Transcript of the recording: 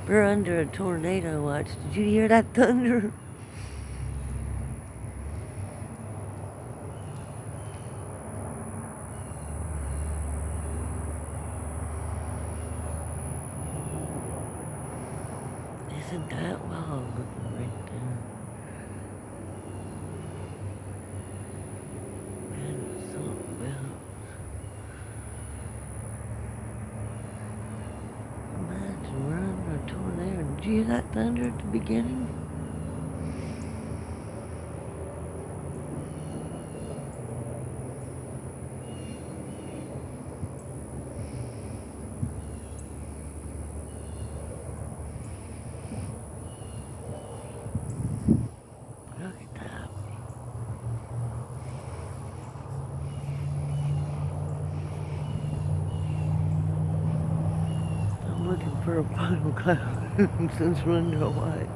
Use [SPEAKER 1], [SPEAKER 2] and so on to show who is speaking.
[SPEAKER 1] We're under a tornado watch. Did you hear that thunder? Isn't that wild looking right there? Man, it's something else. Imagine we're under a tornado. Did you hear that thunder at the beginning? Look at that. I'm looking for a final cloud since we're under a watch.